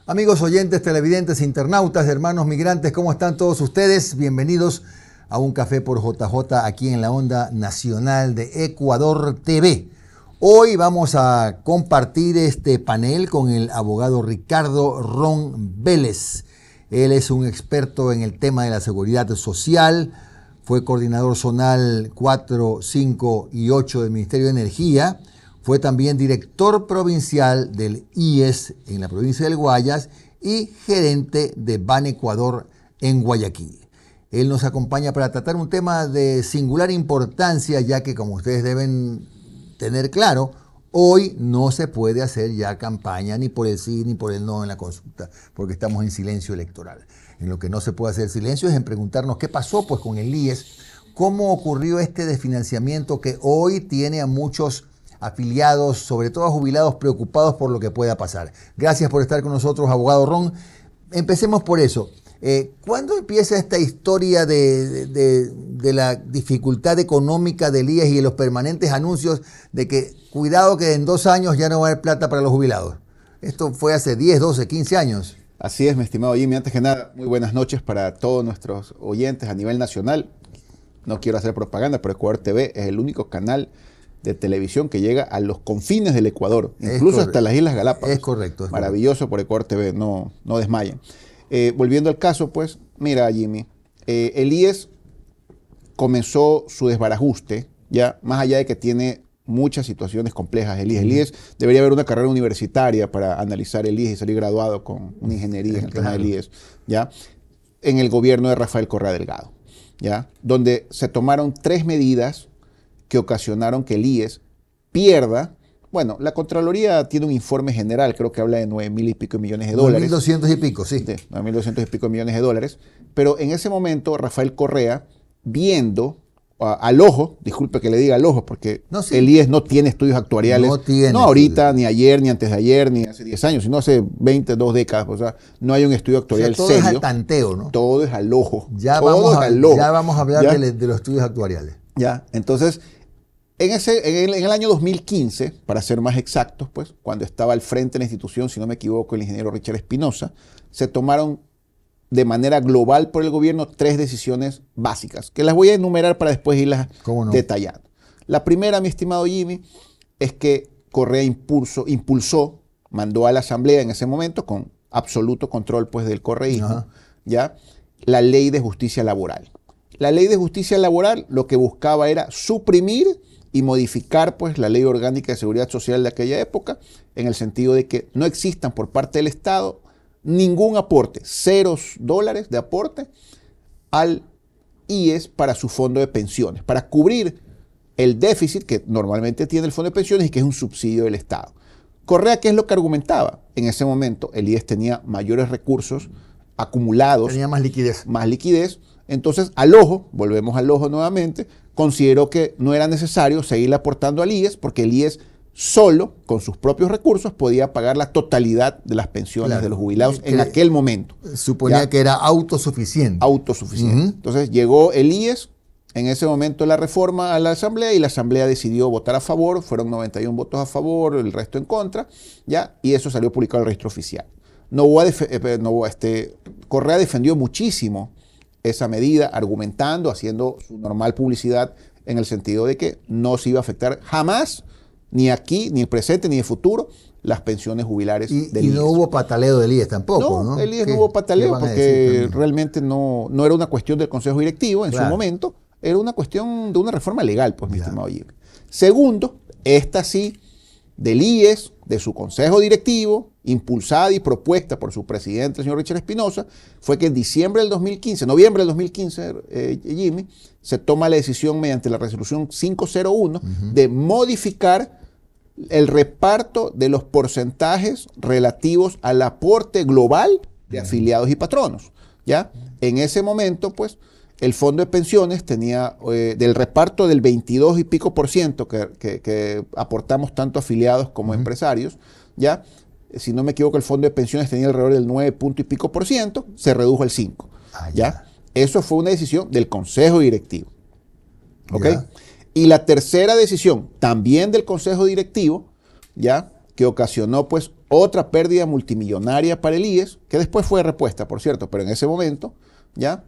Amigos oyentes, televidentes, internautas, hermanos migrantes, ¿cómo están todos ustedes? Bienvenidos a Un Café por JJ aquí en la onda nacional de Ecuador TV. Hoy vamos a compartir este panel con el abogado Ricardo Ron Vélez. Él es un experto en el tema de la seguridad social, fue coordinador zonal 4, 5 y 8 del Ministerio de Energía. Fue también director provincial del IES en la provincia del Guayas y gerente de Ban Ecuador en Guayaquil. Él nos acompaña para tratar un tema de singular importancia, ya que, como ustedes deben tener claro, hoy no se puede hacer ya campaña ni por el sí ni por el no en la consulta, porque estamos en silencio electoral. En lo que no se puede hacer silencio es en preguntarnos qué pasó pues con el IES, cómo ocurrió este desfinanciamiento que hoy tiene a muchos afiliados, sobre todo a jubilados, preocupados por lo que pueda pasar. Gracias por estar con nosotros, abogado Ron. Empecemos por eso. ¿Cuándo empieza esta historia de la dificultad económica del IES y de los permanentes anuncios de que cuidado que en 2 años ya no va a haber plata para los jubilados? Esto fue hace 10, 12, 15 años. Así es, mi estimado Jimmy. Antes que nada, muy buenas noches para todos nuestros oyentes a nivel nacional. No quiero hacer propaganda, pero Ecuador TV es el único canal de televisión que llega a los confines del Ecuador, incluso hasta las Islas Galápagos. Es correcto. Maravilloso por Ecuador TV, no desmayen. Volviendo al caso, pues, mira, Jimmy, el IES comenzó su desbarajuste, ya, más allá de que tiene muchas situaciones complejas. El IES debería haber una carrera universitaria para analizar el IES y salir graduado con una ingeniería en el tema del IES, ya, en el gobierno de Rafael Correa Delgado, ya, donde se tomaron 3 medidas que ocasionaron que el IES pierda. Bueno, la Contraloría tiene un informe general, creo que habla de 9.000 y pico millones de dólares. 9.200 y pico, sí. 9.200 y pico millones de dólares. Pero en ese momento, Rafael Correa, viendo al ojo, disculpe que le diga al ojo, porque no, sí, el IES no tiene estudios actuariales. No ahorita, ni ayer, ni antes de ayer, ni hace 10 años, sino hace 20, 2 décadas. O sea, no hay un estudio actuarial serio. Todo es al tanteo, ¿no? Todo es al ojo. Ya vamos a hablar de los estudios actuariales. Ya, entonces, en el año 2015, para ser más exactos, pues, cuando estaba al frente de la institución, si no me equivoco, el ingeniero Richard Espinosa, se tomaron de manera global por el gobierno 3 decisiones básicas, que las voy a enumerar para después irlas detallando. La primera, mi estimado Jimmy, es que Correa impulsó, mandó a la Asamblea en ese momento, con absoluto control pues, del correísmo, ya, la Ley de Justicia Laboral. La Ley de Justicia Laboral lo que buscaba era suprimir y modificar pues, la Ley Orgánica de Seguridad Social de aquella época, en el sentido de que no existan por parte del Estado ningún aporte, $0 de aporte al IES para su fondo de pensiones, para cubrir el déficit que normalmente tiene el fondo de pensiones y que es un subsidio del Estado. Correa, ¿qué es lo que argumentaba? En ese momento el IES tenía mayores recursos acumulados. Tenía más liquidez. Más liquidez. Entonces, al ojo, volvemos al ojo nuevamente, consideró que no era necesario seguirle aportando al IES porque el IES solo, con sus propios recursos, podía pagar la totalidad de las pensiones de los jubilados en aquel momento. Suponía que era autosuficiente. Autosuficiente. Entonces llegó el IES, en ese momento la reforma a la Asamblea y la Asamblea decidió votar a favor, fueron 91 votos a favor, el resto en contra, ¿ya? Y eso salió publicado en el registro oficial. Correa defendió muchísimo esa medida, argumentando, haciendo su normal publicidad en el sentido de que no se iba a afectar jamás, ni aquí, ni en presente, ni en futuro, las pensiones jubilares del IES. Y no hubo pataleo del IES tampoco, ¿no? El IES no hubo pataleo porque realmente no era una cuestión del Consejo Directivo en su momento, era una cuestión de una reforma legal, pues, mi estimado Jimmy. Segundo, esta sí, del IES, de su Consejo Directivo, impulsada y propuesta por su presidente, el señor Richard Espinosa, fue que en noviembre del 2015, Jimmy, se toma la decisión mediante la resolución 501 de modificar el reparto de los porcentajes relativos al aporte global de afiliados y patronos. ¿Ya? En ese momento, pues, el fondo de pensiones tenía del reparto del 22 y pico por ciento que aportamos tanto afiliados como empresarios, ¿ya? Si no me equivoco, el fondo de pensiones tenía alrededor del 9 punto y pico por ciento, se redujo al 5. ¿Ya? Eso fue una decisión del Consejo Directivo. ¿Ok? Y la tercera decisión, también del Consejo Directivo, ¿ya? que ocasionó pues otra pérdida multimillonaria para el IES, que después fue repuesta, por cierto, pero en ese momento, ¿ya?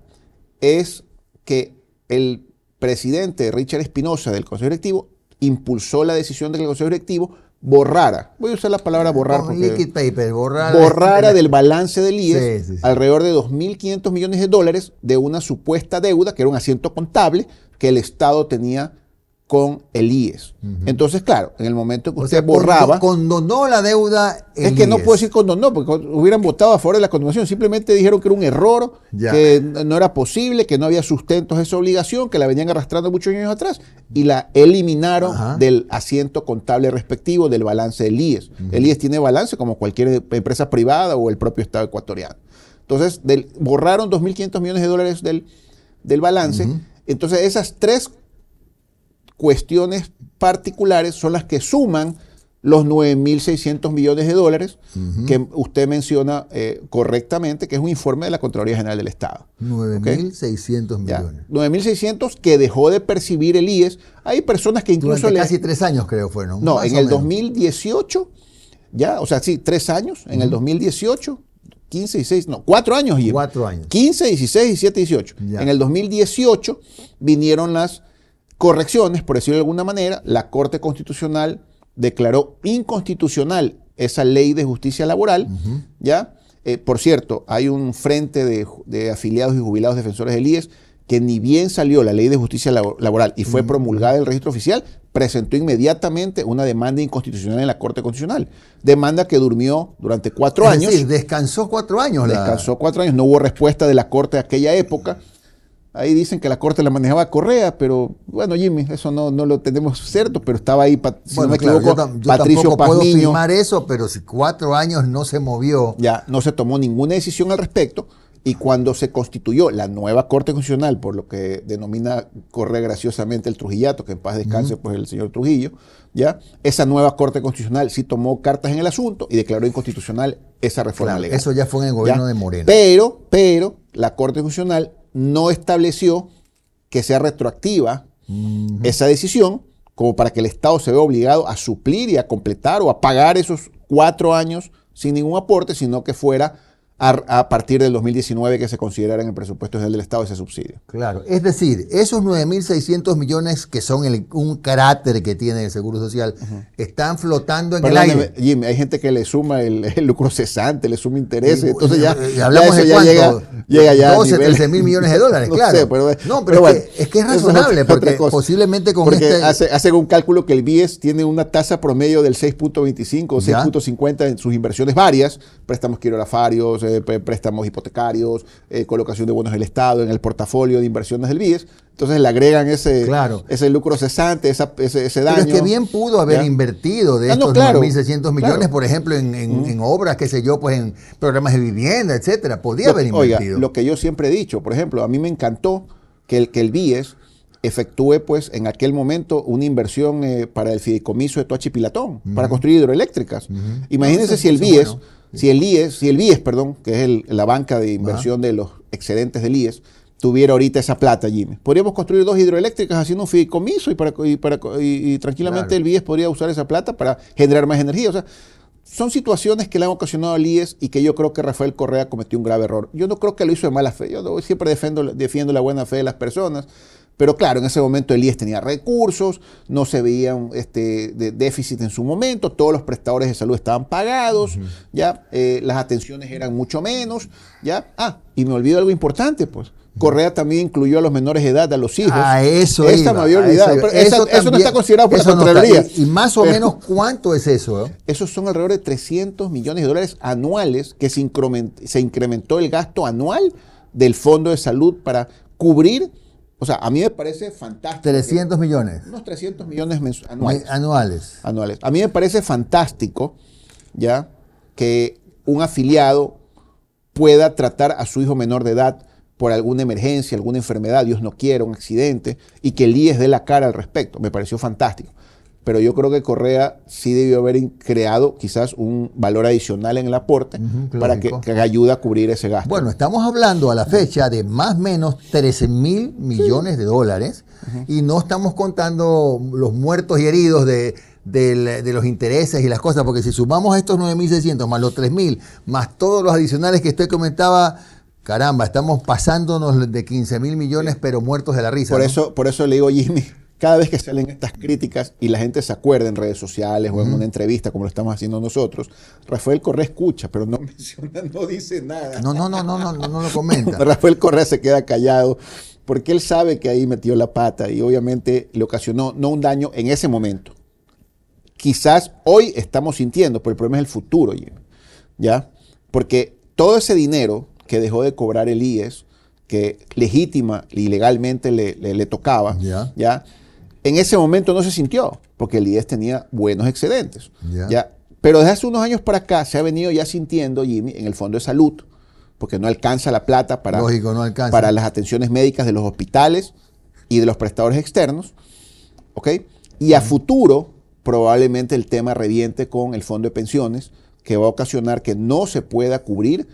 Es que el presidente Richard Espinosa del Consejo Directivo impulsó la decisión de que el Consejo Directivo borrara, voy a usar la palabra borrar porque liquid paper, borrara del balance del IES Sí. alrededor de 2.500 millones de dólares de una supuesta deuda, que era un asiento contable que el Estado tenía con el IES. Entonces, claro, en el momento que usted borraba... Condonó la deuda el Es que no IES. puedo decir condonó, porque hubieran votado a favor de la condonación. Simplemente dijeron que era un error, Ya. que no era posible, que no había sustentos de esa obligación, que la venían arrastrando muchos años atrás, y la eliminaron Ajá. del asiento contable respectivo del balance del IES. El IES tiene balance como cualquier empresa privada o el propio Estado ecuatoriano. Entonces, borraron 2.500 millones de dólares del balance. Entonces, esas tres cuestiones particulares son las que suman los 9.600 millones de dólares que usted menciona correctamente, que es un informe de la Contraloría General del Estado. 9.600 Ya, millones. 9.600 que dejó de percibir el IES. Hay personas que incluso... Durante casi 3 años creo fueron. No, más en o el menos. 2018, ya, o sea, sí, 3 años, en el 2018, 15, 16, no, 4 años. 4 años. 15, 16, 17, 18. Ya. En el 2018 vinieron las correcciones, por decirlo de alguna manera. La Corte Constitucional declaró inconstitucional esa ley de justicia laboral, ¿ya? Por cierto, hay un frente de afiliados y jubilados defensores del IES que ni bien salió la ley de justicia laboral y fue promulgada en el registro oficial, presentó inmediatamente una demanda inconstitucional en la Corte Constitucional. Demanda que durmió durante 4 años. Es decir, descansó 4 años. Descansó 4 años, no hubo respuesta de la Corte de aquella época. Ahí dicen que la Corte la manejaba Correa, pero bueno, Jimmy, eso no lo tenemos cierto, pero estaba ahí, si no me equivoco, yo Patricio tampoco puedo Pazmiño. firmar eso, pero si 4 años no se movió. Ya no se tomó ninguna decisión al respecto, y cuando se constituyó la nueva Corte Constitucional, por lo que denomina Correa graciosamente el Trujillato, que en paz descanse pues el señor Trujillo, ya esa nueva Corte Constitucional sí tomó cartas en el asunto y declaró inconstitucional esa reforma Claro, legal. eso ya fue en el gobierno ¿Ya? de Moreno. Pero la Corte Constitucional no estableció que sea retroactiva esa decisión, como para que el Estado se vea obligado a suplir y a completar o a pagar esos 4 años sin ningún aporte, sino que fuera a partir del 2019 que se considerara en el presupuesto general del Estado ese subsidio. Claro, es decir, esos 9.600 millones que son un carácter que tiene el Seguro Social, están flotando en el Perdóneme, aire. Jimmy, hay gente que le suma el lucro cesante, le suma intereses, entonces ya, hablamos ya de eso cuánto, llega ya a 12, nivel- 13 mil millones de dólares, No claro. sé, pero bueno, eso es que es otra razonable, porque cosa. posiblemente con Porque este... hacen un cálculo que el BIES tiene una tasa promedio del 6.25 o Ya. 6.50 en sus inversiones varias, préstamos quirografarios, préstamos hipotecarios, colocación de bonos del Estado en el portafolio de inversiones del BIES. Entonces le agregan ese lucro cesante, ese daño. Pero es que bien pudo haber ¿Ya? invertido de Ah, no, estos claro, 9.600 millones, claro. por ejemplo, en obras, qué sé yo, pues en programas de vivienda, etcétera. Podía haber Oiga, invertido. lo que yo siempre he dicho, por ejemplo, a mí me encantó que el BIES efectúe pues en aquel momento una inversión para el fideicomiso de Toachi Pilatón, para construir hidroeléctricas. Imagínense si el BIES, bueno. si el BIES, perdón, que es la banca de inversión de los excedentes del IES, tuviera ahorita esa plata, Jimmy. Podríamos construir 2 hidroeléctricas haciendo un fideicomiso y tranquilamente Claro. el BIES podría usar esa plata para generar más energía. O sea, son situaciones que le han ocasionado al IES y que yo creo que Rafael Correa cometió un grave error. Yo no creo que lo hizo de mala fe. Yo siempre defiendo la buena fe de las personas. Pero claro, en ese momento el IES tenía recursos, no se veía de déficit en su momento, todos los prestadores de salud estaban pagados, ya las atenciones eran mucho menos, ya. Y me olvido algo importante, pues. Correa también incluyó a los menores de edad, a los hijos. A eso Esta iba, me había a olvidado. eso iba. Pero eso no también- está considerado por la eso no está. Contraloría. Y más o Pero- menos, ¿cuánto es eso? Esos son alrededor de 300 millones de dólares anuales que se incrementó el gasto anual del Fondo de Salud para cubrir. O sea, a mí me parece fantástico. 300 millones Unos 300 millones anuales. anuales. A mí me parece fantástico, ya, que un afiliado pueda tratar a su hijo menor de edad por alguna emergencia, alguna enfermedad, Dios no quiera, un accidente, y que el IES dé la cara al respecto. Me pareció fantástico. Pero yo creo que Correa sí debió haber creado quizás un valor adicional en el aporte para que ayude a cubrir ese gasto. Bueno, estamos hablando a la fecha de más o menos 13.000 millones de dólares y no estamos contando los muertos y heridos de de los intereses y las cosas, porque si sumamos estos 9.600 más los 3.000, más todos los adicionales que usted comentaba, caramba, estamos pasándonos de 15.000 millones, pero muertos de la risa. Por eso le digo, Jimmy, cada vez que salen estas críticas y la gente se acuerda en redes sociales o en una entrevista, como lo estamos haciendo nosotros, Rafael Correa escucha, pero no menciona, no dice nada. No lo comenta. Rafael Correa se queda callado porque él sabe que ahí metió la pata y obviamente le ocasionó no un daño en ese momento. Quizás hoy estamos sintiendo, pero el problema es el futuro, ¿ya? Porque todo ese dinero que dejó de cobrar el IES, que legítima y legalmente le tocaba, ¿ya? En ese momento no se sintió, porque el IES tenía buenos excedentes. ¿Ya? Pero desde hace unos años para acá se ha venido ya sintiendo, Jimmy, en el Fondo de Salud, porque no alcanza la plata para, para las atenciones médicas de los hospitales y de los prestadores externos. ¿Ok? Y a futuro, probablemente el tema reviente con el Fondo de Pensiones, que va a ocasionar que no se pueda cubrir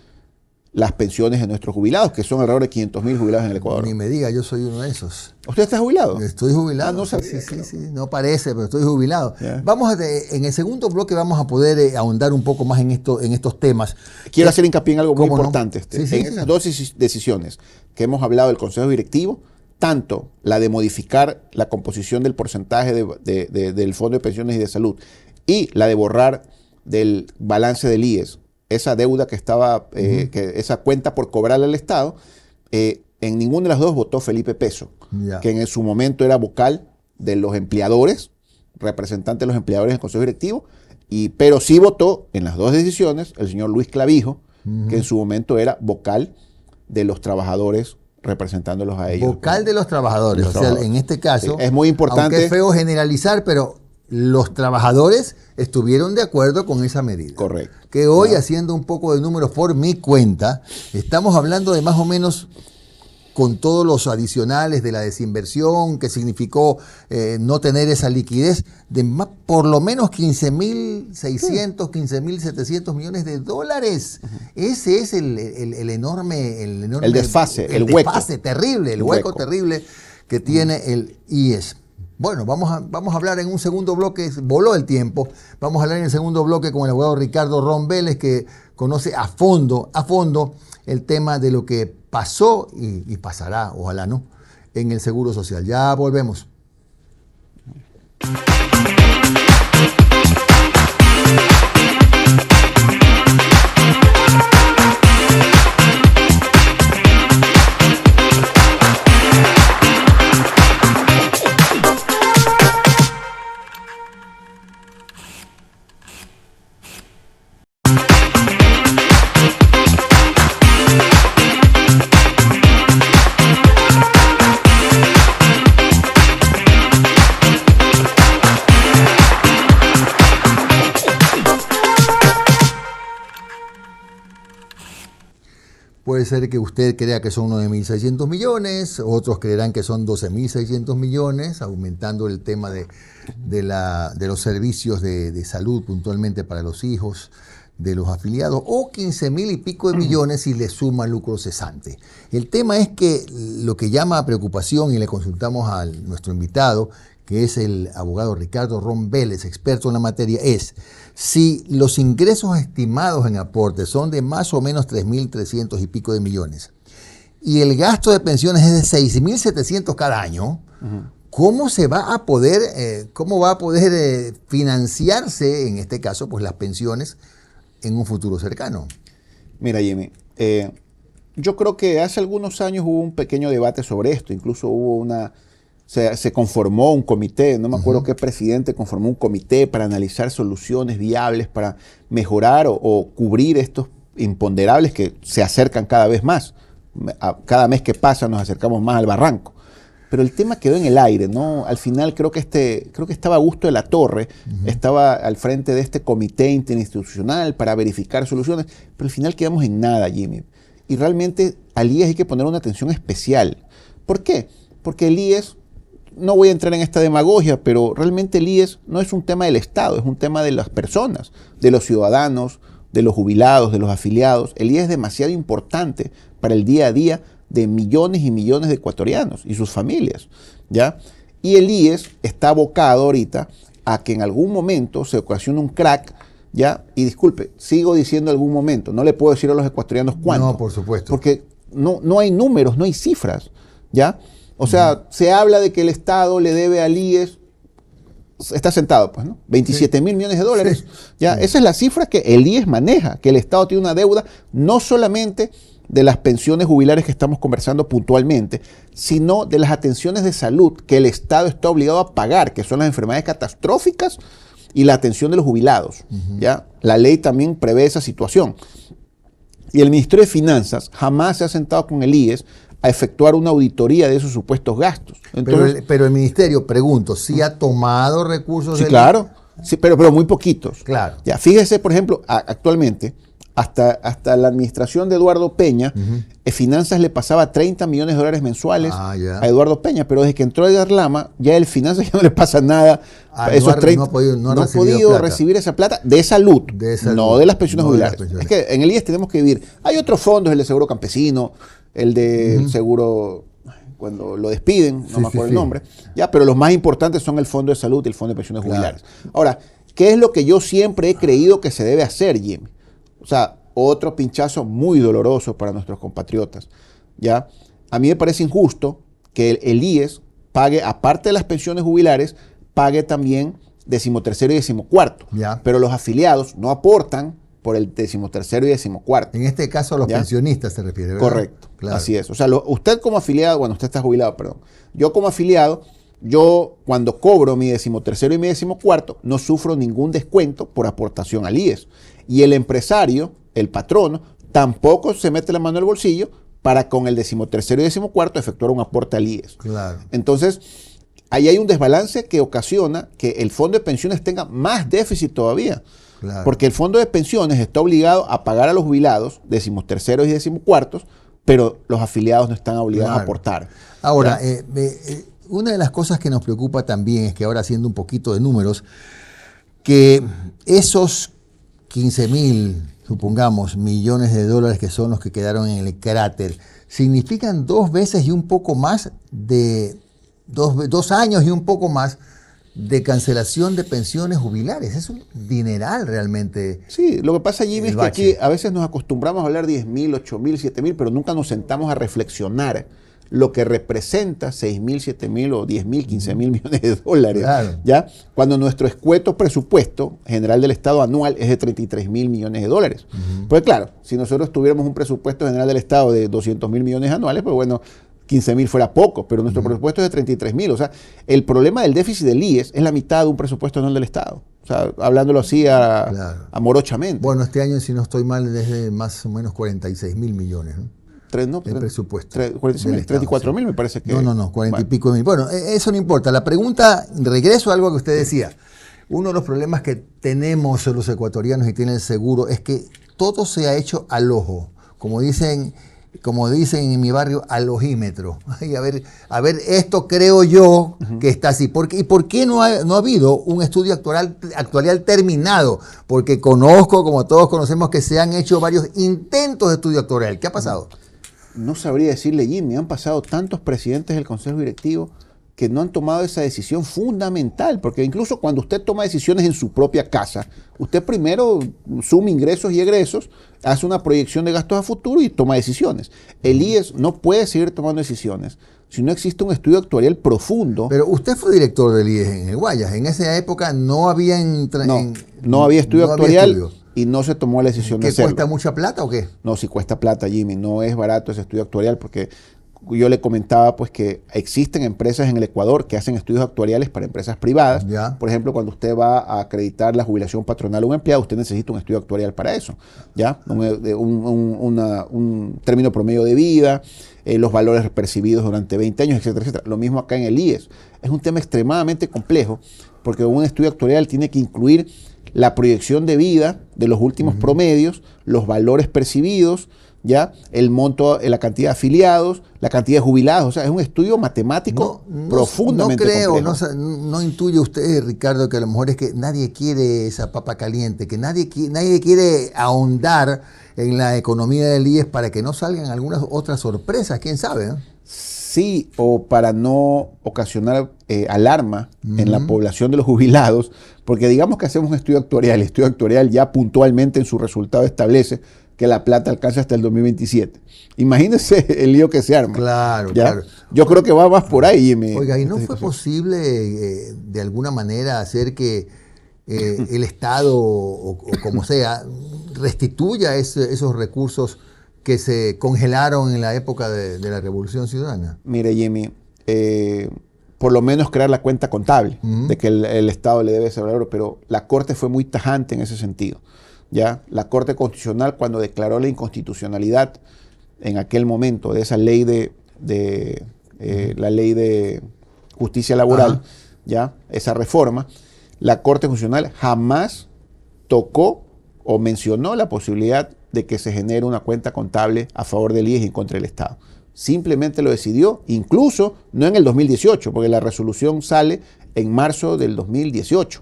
las pensiones de nuestros jubilados, que son alrededor de 500.000 jubilados en el Ecuador. Ni me diga, yo soy uno de esos. ¿Usted está jubilado? Estoy jubilado. No sabía, sí, no parece, pero estoy jubilado. Vamos en el segundo bloque vamos a poder ahondar un poco más en estos temas. Quiero hacer hincapié en algo muy importante. No? En esas dos decisiones que hemos hablado del Consejo Directivo, tanto la de modificar la composición del porcentaje del Fondo de Pensiones y de Salud y la de borrar del balance del IES esa deuda que estaba, esa cuenta por cobrarle al Estado, en ninguna de las dos votó Felipe Peso, que en su momento era vocal de los empleadores, representante de los empleadores en el Consejo Directivo, pero sí votó en las dos decisiones el señor Luis Clavijo, que en su momento era vocal de los trabajadores, representándolos a ellos. Vocal de los trabajadores, o sea, en este caso, es muy importante. Aunque es feo generalizar, pero los trabajadores estuvieron de acuerdo con esa medida. Correcto. Que hoy, haciendo un poco de números por mi cuenta, estamos hablando de más o menos, con todos los adicionales de la desinversión, que significó no tener esa liquidez, de por lo menos 15.600, 15.700 millones de dólares. Ese es el enorme... El desfase, el hueco. Terrible, el hueco terrible que tiene el IES. Bueno, vamos a hablar en un segundo bloque, voló el tiempo, vamos a hablar en el segundo bloque con el abogado Ricardo Ron Vélez, que conoce a fondo el tema de lo que pasó y pasará, ojalá no, en el Seguro Social. Ya volvemos. Puede ser que usted crea que son 9.600 millones, otros creerán que son 12.600 millones, aumentando el tema de los servicios de salud puntualmente para los hijos de los afiliados, o 15.000 y pico de millones si le suma lucro cesante. El tema es que lo que llama a preocupación, y le consultamos a nuestro invitado, que es el abogado Ricardo Ron Vélez, experto en la materia, es si los ingresos estimados en aporte son de más o menos 3.300 y pico de millones y el gasto de pensiones es de 6.700 cada año, ¿cómo va a poder financiarse, en este caso, pues las pensiones en un futuro cercano? Mira, Jimmy, yo creo que hace algunos años hubo un pequeño debate sobre esto, incluso hubo se conformó un comité, no me acuerdo qué presidente conformó un comité para analizar soluciones viables para mejorar o cubrir estos imponderables que se acercan cada vez más. Cada mes que pasa nos acercamos más al barranco. Pero el tema quedó en el aire, ¿no? Al final creo que estaba Augusto de la Torre, estaba al frente de este comité interinstitucional para verificar soluciones, pero al final quedamos en nada, Jimmy. Y realmente al IES hay que poner una atención especial. ¿Por qué? Porque el IES, no voy a entrar en esta demagogia, pero realmente el IES no es un tema del Estado, es un tema de las personas, de los ciudadanos, de los jubilados, de los afiliados. El IES es demasiado importante para el día a día de millones y millones de ecuatorianos y sus familias, ¿ya? Y el IES está abocado ahorita a que en algún momento se ocasione un crack, ¿ya? Y disculpe, sigo diciendo algún momento, no le puedo decir a los ecuatorianos cuándo. No, por supuesto. Porque no hay números, no hay cifras, ¿ya? O sea, se habla de que el Estado le debe al IES, está sentado, pues, ¿no? 27 mil millones de dólares. Sí. ¿Ya? Sí. Esa es la cifra que el IES maneja, que el Estado tiene una deuda no solamente de las pensiones jubilares que estamos conversando puntualmente, sino de las atenciones de salud que el Estado está obligado a pagar, que son las enfermedades catastróficas y la atención de los jubilados. ¿Ya? La ley también prevé esa situación. Y el Ministerio de Finanzas jamás se ha sentado con el IES a efectuar una auditoría de esos supuestos gastos. Entonces, pero el ministerio, pregunto, ¿sí ha tomado recursos? Sí, del... claro, sí, pero muy poquitos. Claro. Ya, fíjese, por ejemplo, actualmente, hasta la administración de Eduardo Peña, Finanzas le pasaba 30 millones de dólares mensuales a Eduardo Peña, pero desde que entró Edgar Lama, ya el Finanzas ya no le pasa nada. Esos 30, no ha podido recibir esa plata de salud, no de las pensiones jubilares. Es que en el IES tenemos que vivir. Hay otros fondos, el de seguro campesino, el de seguro cuando lo despiden, no me acuerdo el nombre, ya, pero los más importantes son el Fondo de Salud y el Fondo de Pensiones Jubilares. Ahora, ¿qué es lo que yo siempre he creído que se debe hacer, Jimmy? O sea, otro pinchazo muy doloroso para nuestros compatriotas, ¿ya? A mí me parece injusto que el IES pague, aparte de las pensiones jubilares, pague también 13º y 14º, pero los afiliados no aportan por el 13º y 14º. En este caso a los pensionistas se refiere, ¿verdad? Correcto, claro. Así es. O sea, usted como afiliado, bueno, usted está jubilado, perdón. Yo como afiliado, yo cuando cobro mi 13º y mi 14º, no sufro ningún descuento por aportación al IES. Y el empresario, el patrono, tampoco se mete la mano en el bolsillo para con el 13º y 14º efectuar un aporte al IES. Claro. Entonces, ahí hay un desbalance que ocasiona que el fondo de pensiones tenga más déficit todavía. Claro. Porque el fondo de pensiones está obligado a pagar a los jubilados 13º y 14º, pero los afiliados no están obligados a aportar. Ahora, una de las cosas que nos preocupa también es que ahora, haciendo un poquito de números, que esos 15.000, supongamos, millones de dólares que son los que quedaron en el cráter, significan 2 veces y un poco más de 2 años y un poco más de cancelación de pensiones jubilares. Es un dineral realmente. Sí, lo que pasa, Jimmy, es que aquí a veces nos acostumbramos a hablar 10.000, 8.000, 7.000, pero nunca nos sentamos a reflexionar lo que representa 6.000, 7.000 o 10.000, 15.000 millones de dólares. Claro. ¿Ya? Cuando nuestro escueto presupuesto general del Estado anual es de 33.000 millones de dólares. Pues claro, si nosotros tuviéramos un presupuesto general del Estado de 200.000 millones anuales, pues bueno, 15.000 fuera poco, pero nuestro presupuesto es de 33.000. O sea, el problema del déficit del IES es la mitad de un presupuesto anual del Estado. O sea, hablándolo así amorochamente. Bueno, este año, si no estoy mal, es de más o menos 46.000 millones, ¿no? El presupuesto. 34.000 me parece que... No, 40 y pico mil. Bueno, eso no importa. La pregunta, regreso a algo que usted decía. Uno de los problemas que tenemos los ecuatorianos y tiene el seguro es que todo se ha hecho al ojo. Como dicen en mi barrio, al ojímetro. Y a ver, esto creo yo que está así. ¿Y por qué no ha habido un estudio actuarial terminado? Porque conozco, como todos conocemos, que se han hecho varios intentos de estudio actuarial. ¿Qué ha pasado? No sabría decirle, Jimmy, han pasado tantos presidentes del Consejo Directivo que no han tomado esa decisión fundamental, porque incluso cuando usted toma decisiones en su propia casa, usted primero suma ingresos y egresos, hace una proyección de gastos a futuro y toma decisiones. El IES no puede seguir tomando decisiones si no existe un estudio actuarial profundo. Pero usted fue director del IES en el Guayas. En esa época no había... No había estudio actuarial. Y no se tomó la decisión de hacerlo. ¿Cuesta mucha plata o qué? No, sí cuesta plata, Jimmy. No es barato ese estudio actuarial porque yo le comentaba pues que existen empresas en el Ecuador que hacen estudios actuariales para empresas privadas. Ya. Por ejemplo, cuando usted va a acreditar la jubilación patronal a un empleado, usted necesita un estudio actuarial para eso. ¿Ya? Un término promedio de vida, los valores percibidos durante 20 años, etcétera, etcétera. Lo mismo acá en el IES. Es un tema extremadamente complejo porque un estudio actuarial tiene que incluir la proyección de vida de los últimos promedios, los valores percibidos, ¿ya? El monto, la cantidad de afiliados, la cantidad de jubilados. O sea, es un estudio matemático profundamente complejo. No intuye usted, Ricardo, que a lo mejor es que nadie quiere esa papa caliente, que nadie quiere ahondar en la economía del IES para que no salgan algunas otras sorpresas, quién sabe, ¿no? Sí, o para no ocasionar alarma en la población de los jubilados, porque digamos que hacemos un estudio actuarial, el estudio actuarial ya puntualmente en su resultado establece que la plata alcanza hasta el 2027. Imagínense el lío que se arma. Claro, ¿ya? claro. Yo creo que va más por ahí, Jimmy. Oiga, ¿y no fue posible de alguna manera hacer que el Estado, o como sea, restituya esos recursos que se congelaron en la época de la Revolución Ciudadana? Mire, Jimmy, por lo menos crear la cuenta contable de que el Estado le debe ese valor, pero la Corte fue muy tajante en ese sentido. ¿Ya? La Corte Constitucional, cuando declaró la inconstitucionalidad en aquel momento de esa ley la ley de justicia laboral, ¿ya? Esa reforma, la Corte Constitucional jamás tocó o mencionó la posibilidad de que se genere una cuenta contable a favor del IES y en contra del Estado. Simplemente lo decidió, incluso no en el 2018, porque la resolución sale en marzo del 2018,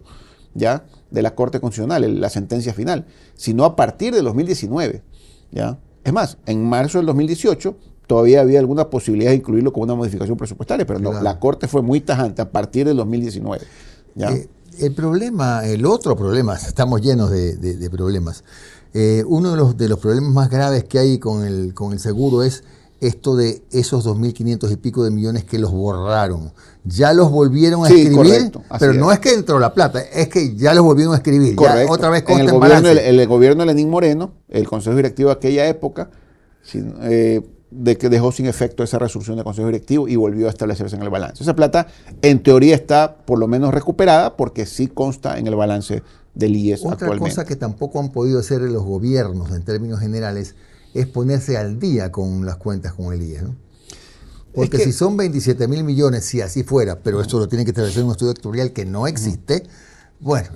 ¿ya? De la Corte Constitucional, la sentencia final, sino a partir del 2019, ¿ya? Es más, en marzo del 2018 todavía había alguna posibilidad de incluirlo con una modificación presupuestaria, pero no, la Corte fue muy tajante a partir del 2019, ¿ya? El otro problema, estamos llenos de problemas. Uno de los problemas más graves que hay con el seguro es esto de esos 2.500 y pico de millones que los borraron. Ya los volvieron a escribir, correcto, pero no es que entró la plata, es que ya los volvieron a escribir. Correcto. Ya otra vez en el gobierno de Lenín Moreno, el Consejo Directivo de aquella época, de que dejó sin efecto esa resolución del Consejo Directivo y volvió a establecerse en el balance. Esa plata, en teoría, está por lo menos recuperada porque sí consta en el balance del IES actualmente. Otra cosa que tampoco han podido hacer los gobiernos en términos generales es ponerse al día con las cuentas con el IES, ¿no? Porque si son 27.000 millones, si así fuera, pero esto lo tiene que establecer un estudio actuarial que no existe, bueno,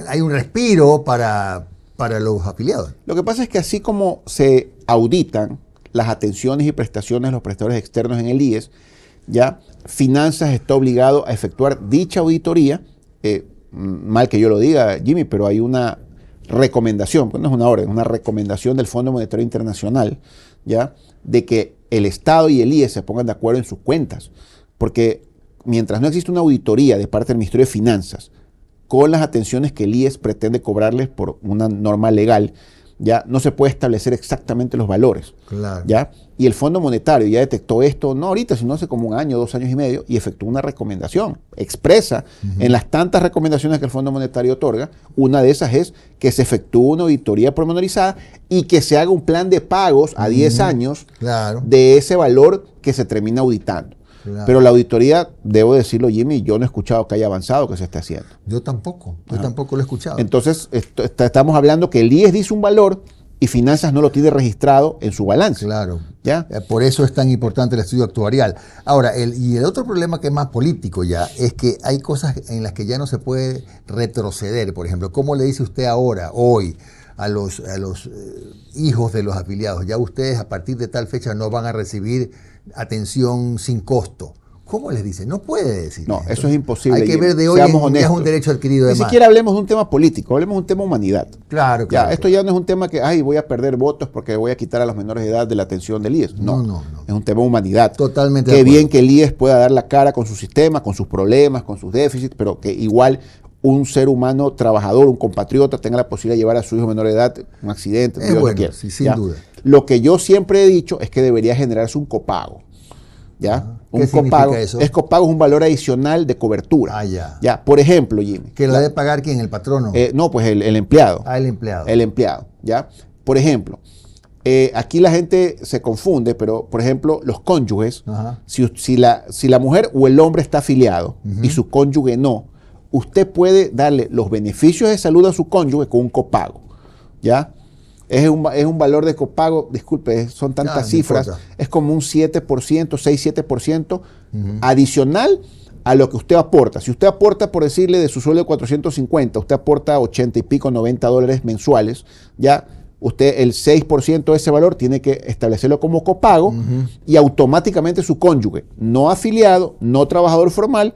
hay un respiro para los afiliados. Lo que pasa es que así como se auditan las atenciones y prestaciones de los prestadores externos en el IES, ya Finanzas está obligado a efectuar dicha auditoría, mal que yo lo diga, Jimmy, pero hay una recomendación, pues no es una orden, es una recomendación del Fondo Monetario Internacional, ¿ya? De que el Estado y el IES se pongan de acuerdo en sus cuentas, porque mientras no existe una auditoría de parte del Ministerio de Finanzas con las atenciones que el IES pretende cobrarles por una norma legal, ya no se puede establecer exactamente los valores. Claro. ¿Ya? Y el Fondo Monetario ya detectó esto, no ahorita, sino hace como 1 año, 2 años y medio, y efectuó una recomendación expresa. En las tantas recomendaciones que el Fondo Monetario otorga, una de esas es que se efectúe una auditoría pormenorizada y que se haga un plan de pagos a 10 años de ese valor que se termina auditando. Claro. Pero la auditoría, debo decirlo, Jimmy, yo no he escuchado que haya avanzado, que se esté haciendo. Yo tampoco lo he escuchado. Entonces, estamos hablando que el IES dice un valor y Finanzas no lo tiene registrado en su balance. Claro. ¿Ya? Por eso es tan importante el estudio actuarial. Ahora, el otro problema que es más político ya, es que hay cosas en las que ya no se puede retroceder. Por ejemplo, ¿cómo le dice usted ahora, hoy, a los hijos de los afiliados? Ya ustedes a partir de tal fecha no van a recibir atención sin costo. ¿Cómo les dice? No puede decir. No, eso es imposible. Hay que ver de hoy es un derecho adquirido de más. Ni siquiera hablemos de un tema político, hablemos de un tema humanidad. Claro. Esto ya no es un tema que, voy a perder votos porque voy a quitar a los menores de edad de la atención del IES. No. Es un tema de humanidad. Totalmente. Qué bien que el IES pueda dar la cara con su sistema, con sus problemas, con sus déficits, pero que igual un ser humano trabajador, un compatriota, tenga la posibilidad de llevar a su hijo menor de edad un accidente. Es bueno, sí, sin duda. Lo que yo siempre he dicho es que debería generarse un copago. ¿Ya? ¿Qué significa eso? Copago es un valor adicional de cobertura. Ya. Por ejemplo, Jimmy. ¿Que lo debe pagar quién? ¿El patrono? No, pues el empleado. El empleado. El empleado, ¿ya? Por ejemplo, aquí la gente se confunde, pero, por ejemplo, los cónyuges, si la mujer o el hombre está afiliado y su cónyuge no, usted puede darle los beneficios de salud a su cónyuge con un copago, ¿ya? Es un valor de copago, disculpe, son tantas cifras, es como un 7%, 6-7% adicional a lo que usted aporta. Si usted aporta, por decirle, de su sueldo de 450, usted aporta 80 y pico, $90 mensuales, ya usted el 6% de ese valor tiene que establecerlo como copago y automáticamente su cónyuge, no afiliado, no trabajador formal,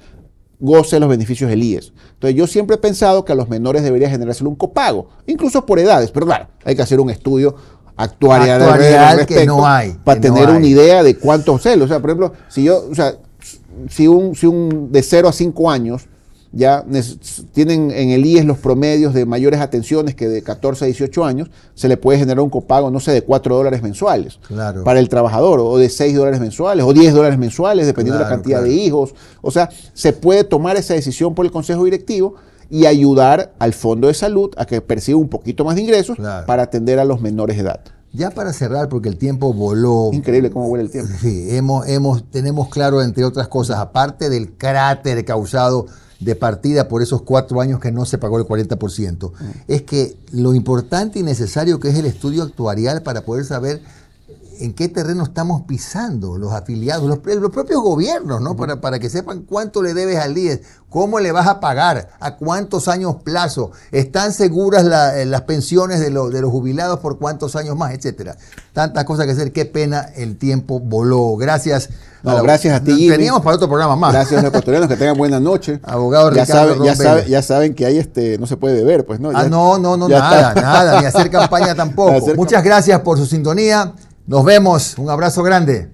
goce los beneficios del IES. Entonces yo siempre he pensado que a los menores debería generárselo un copago, incluso por edades, pero claro, hay que hacer un estudio actuarial que no hay. Para tener una idea de cuántos celos. O sea, por ejemplo, si un de 0 a 5 años ya tienen en el IES los promedios de mayores atenciones que de 14 a 18 años, se le puede generar un copago, no sé, de $4 mensuales para el trabajador, o de $6 mensuales, o $10 mensuales, dependiendo de la cantidad de hijos. O sea, se puede tomar esa decisión por el Consejo Directivo y ayudar al Fondo de Salud a que perciba un poquito más de ingresos para atender a los menores de edad. Ya para cerrar, porque el tiempo voló. Increíble cómo vuela el tiempo. Sí, tenemos claro, entre otras cosas, aparte del cráter causado de partida por esos 4 años que no se pagó el 40%, es que lo importante y necesario que es el estudio actuarial para poder saber en qué terreno estamos pisando los afiliados, los propios gobiernos, ¿no? Para que sepan cuánto le debes al IES, cómo le vas a pagar, a cuántos años plazo, están seguras las pensiones de los jubilados por cuántos años más, etcétera. Tantas cosas que hacer, qué pena, el tiempo voló. Gracias. Gracias a ti, Jimmy. Teníamos para otro programa más. Gracias a los ecuatorianos, que tengan buena noche. Abogado Ricardo ya saben que ahí no se puede beber, pues, ¿no? Nada, ni hacer campaña tampoco. Muchas gracias por su sintonía. Nos vemos. Un abrazo grande.